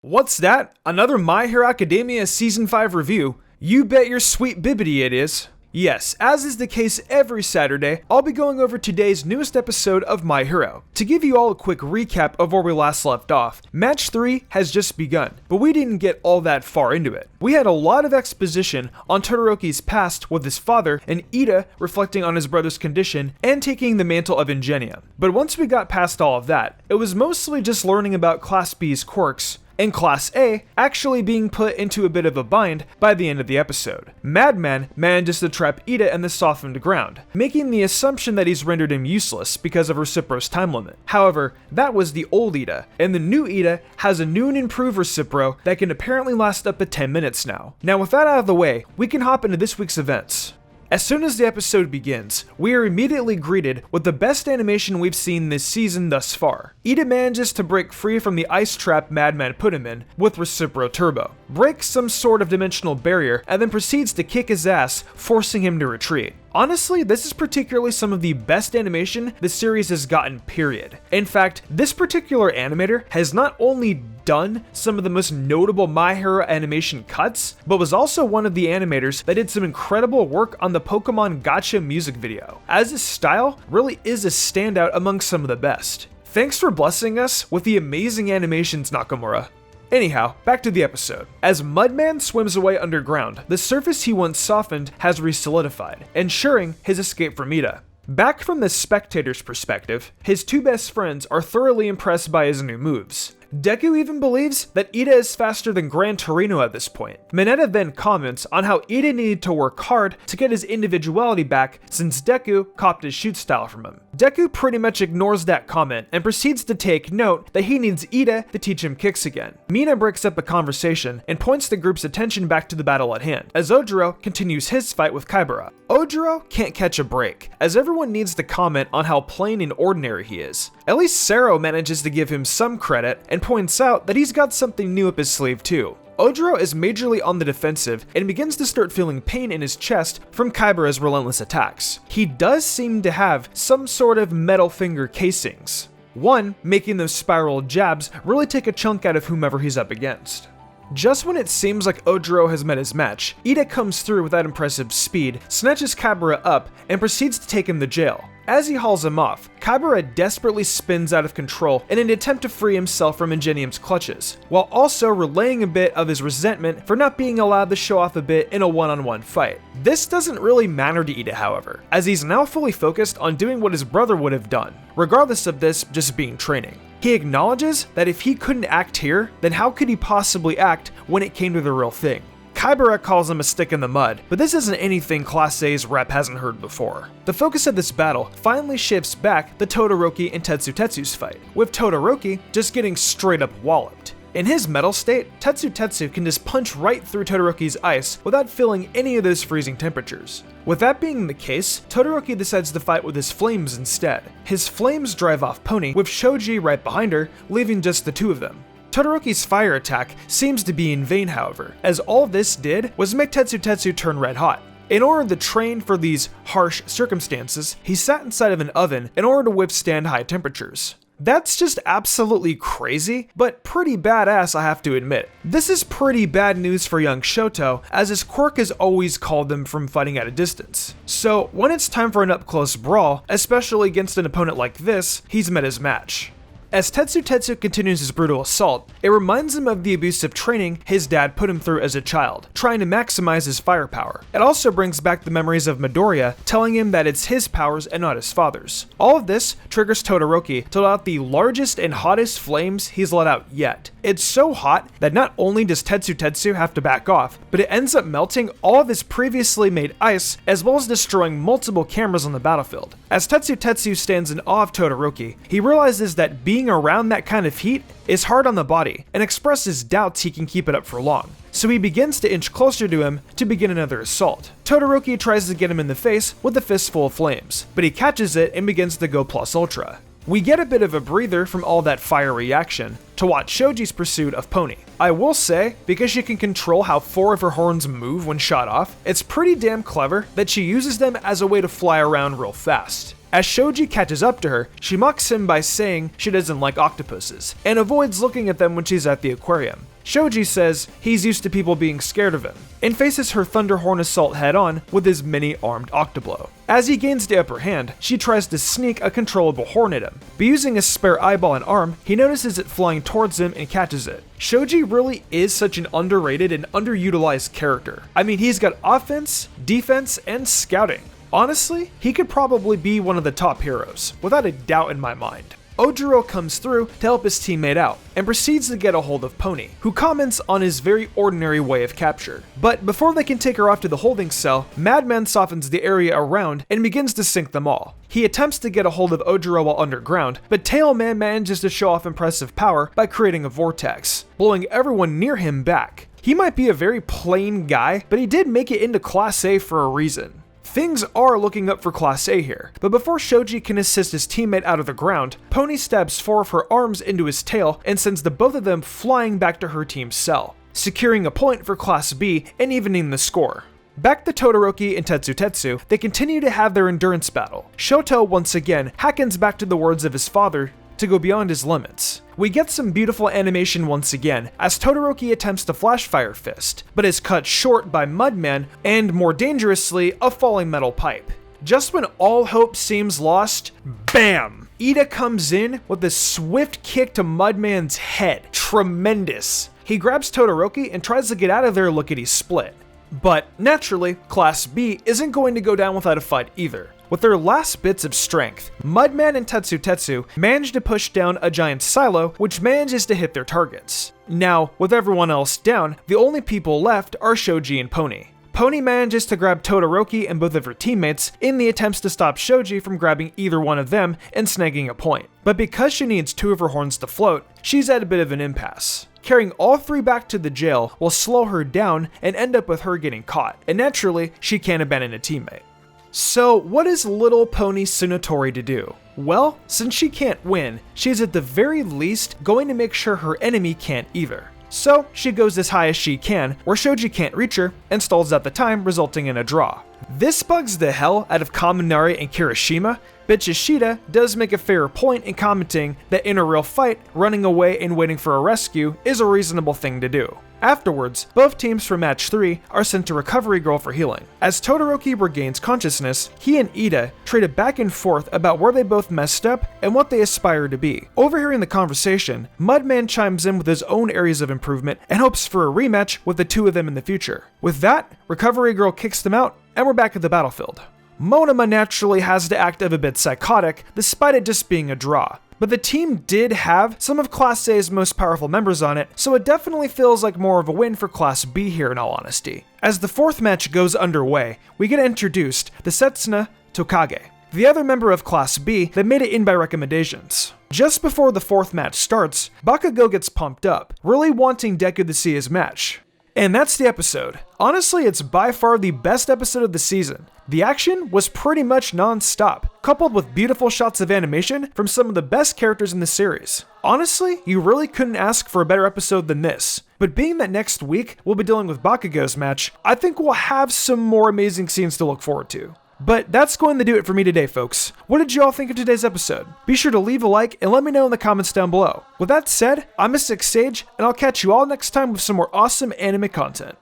What's that? Another My Hero Academia Season 5 review? You bet your sweet bibbity it is. Yes, as is the case every Saturday, I'll be going over today's newest episode of My Hero. To give you all a quick recap of where we last left off, Match 3 has just begun, but we didn't get all that far into it. We had a lot of exposition on Todoroki's past with his father, and Ida reflecting on his brother's condition and taking the mantle of Injenium. But once we got past all of that, it was mostly just learning about Class B's quirks, and Class A actually being put into a bit of a bind by the end of the episode. Madman manages to trap Ida in the softened ground, making the assumption that he's rendered him useless because of Recipro's time limit. However, that was the old Ida, and the new Ida has a new and improved Recipro that can apparently last up to 10 minutes now. Now with that out of the way, we can hop into this week's events. As soon as the episode begins, we are immediately greeted with the best animation we've seen this season thus far. Ida manages to break free from the ice trap Madman put him in with Recipro Turbo, breaks some sort of dimensional barrier, and then proceeds to kick his ass, forcing him to retreat. Honestly, this is particularly some of the best animation the series has gotten, period. In fact, this particular animator has not only done some of the most notable My Hero animation cuts, but was also one of the animators that did some incredible work on the Pokemon Gacha music video, as his style really is a standout among some of the best. Thanks for blessing us with the amazing animations, Nakamura. Anyhow, back to the episode. As Mudman swims away underground, the surface he once softened has re-solidified, ensuring his escape from Ida. Back from the spectator's perspective, his two best friends are thoroughly impressed by his new moves. Deku even believes that Ida is faster than Gran Torino at this point. Mineta then comments on how Ida needed to work hard to get his individuality back since Deku copied his shoot style from him. Deku pretty much ignores that comment and proceeds to take note that he needs Ida to teach him kicks again. Mina breaks up a conversation and points the group's attention back to the battle at hand, as Odro continues his fight with Kaibara. Odro can't catch a break, as everyone needs to comment on how plain and ordinary he is. At least Sero manages to give him some credit and points out that he's got something new up his sleeve too. Odro is majorly on the defensive and begins to start feeling pain in his chest from Kaibara's relentless attacks. He does seem to have some sort of metal finger casings, one making those spiral jabs really take a chunk out of whomever he's up against. Just when it seems like Odro has met his match, Ida comes through with that impressive speed, snatches Kaibara up, and proceeds to take him to jail. As he hauls him off, Kaibara desperately spins out of control in an attempt to free himself from Injenium's clutches, while also relaying a bit of his resentment for not being allowed to show off a bit in a one-on-one fight. This doesn't really matter to Ida, however, as he's now fully focused on doing what his brother would have done, regardless of this just being training. He acknowledges that if he couldn't act here, then how could he possibly act when it came to the real thing? Kaibara calls him a stick in the mud, but this isn't anything Class A's rep hasn't heard before. The focus of this battle finally shifts back to Todoroki and Tetsu's fight, with Todoroki just getting straight up walloped. In his metal state, Tetsu can just punch right through Todoroki's ice without feeling any of those freezing temperatures. With that being the case, Todoroki decides to fight with his flames instead. His flames drive off Pony, with Shoji right behind her, leaving just the two of them. Todoroki's fire attack seems to be in vain, however, as all this did was make Tetsu turn red hot. In order to train for these harsh circumstances, he sat inside of an oven in order to withstand high temperatures. That's just absolutely crazy, but pretty badass, I have to admit. This is pretty bad news for young Shoto, as his quirk has always called them from fighting at a distance. So when it's time for an up-close brawl, especially against an opponent like this, he's met his match. As Tetsu continues his brutal assault, it reminds him of the abusive training his dad put him through as a child, trying to maximize his firepower. It also brings back the memories of Midoriya, telling him that it's his powers and not his father's. All of this triggers Todoroki to let out the largest and hottest flames he's let out yet. It's so hot that not only does Tetsu have to back off, but it ends up melting all of his previously made ice, as well as destroying multiple cameras on the battlefield. As Tetsu stands in awe of Todoroki, he realizes that being around that kind of heat is hard on the body, and expresses doubts he can keep it up for long. So he begins to inch closer to him to begin another assault. Todoroki tries to get him in the face with a fistful of flames, but he catches it and begins to go plus ultra. We get a bit of a breather from all that fire reaction to watch Shoji's pursuit of Pony. I will say, because she can control how 4 of her horns move when shot off, it's pretty damn clever that she uses them as a way to fly around real fast. As Shoji catches up to her, she mocks him by saying she doesn't like octopuses, and avoids looking at them when she's at the aquarium. Shoji says he's used to people being scared of him, and faces her Thunderhorn assault head-on with his mini-armed Octoblow. As he gains the upper hand, she tries to sneak a controllable horn at him, but using a spare eyeball and arm, he notices it flying towards him and catches it. Shoji really is such an underrated and underutilized character. I mean, he's got offense, defense, and scouting. Honestly, he could probably be one of the top heroes, without a doubt in my mind. Odro comes through to help his teammate out, and proceeds to get a hold of Pony, who comments on his very ordinary way of capture. But before they can take her off to the holding cell, Madman softens the area around and begins to sink them all. He attempts to get a hold of Odro while underground, but Tailman manages to show off impressive power by creating a vortex, blowing everyone near him back. He might be a very plain guy, but he did make it into Class A for a reason. Things are looking up for Class A here, but before Shoji can assist his teammate out of the ground, Pony stabs 4 of her arms into his tail and sends the both of them flying back to her team's cell, securing a point for Class B and evening the score. Back to Todoroki and Tetsu, they continue to have their endurance battle. Shotel once again harkens back to the words of his father to go beyond his limits. We get some beautiful animation once again as Todoroki attempts to flash fire fist, but is cut short by Mudman and, more dangerously, a falling metal pipe. Just when all hope seems lost, BAM! Ida comes in with a swift kick to Mudman's head. Tremendous. He grabs Todoroki and tries to get out of there lickety-split. But, naturally, Class B isn't going to go down without a fight either. With their last bits of strength, Mudman and Tetsu manage to push down a giant silo which manages to hit their targets. Now, with everyone else down, the only people left are Shoji and Pony. Pony manages to grab Todoroki and both of her teammates in the attempts to stop Shoji from grabbing either one of them and snagging a point. But because she needs 2 of her horns to float, she's at a bit of an impasse. Carrying all 3 back to the jail will slow her down and end up with her getting caught, and naturally, she can't abandon a teammate. So what is little Pony Tsunotori to do? Well, since she can't win, she's at the very least going to make sure her enemy can't either. So she goes as high as she can, where Shoji can't reach her, and stalls out the time, resulting in a draw. This bugs the hell out of Kaminari and Kirishima, but Yoshida does make a fair point in commenting that in a real fight, running away and waiting for a rescue is a reasonable thing to do. Afterwards, both teams from match 3 are sent to Recovery Girl for healing. As Todoroki regains consciousness, he and Ida trade a back and forth about where they both messed up and what they aspire to be. Overhearing the conversation, Mudman chimes in with his own areas of improvement and hopes for a rematch with the 2 of them in the future. With that, Recovery Girl kicks them out, and we're back at the battlefield. Monoma naturally has to act a bit psychotic, despite it just being a draw. But the team did have some of Class A's most powerful members on it, so it definitely feels like more of a win for Class B here in all honesty. As the 4th match goes underway, we get introduced to Setsuna Tokage, the other member of Class B that made it in by recommendations. Just before the 4th match starts, Bakugo gets pumped up, really wanting Deku to see his match. And that's the episode. Honestly, it's by far the best episode of the season. The action was pretty much non-stop, coupled with beautiful shots of animation from some of the best characters in the series. Honestly, you really couldn't ask for a better episode than this. But being that next week we'll be dealing with Bakugo's match, I think we'll have some more amazing scenes to look forward to. But that's going to do it for me today, folks. What did you all think of today's episode? Be sure to leave a like and let me know in the comments down below. With that said, I'm Mystic Sage, and I'll catch you all next time with some more awesome anime content.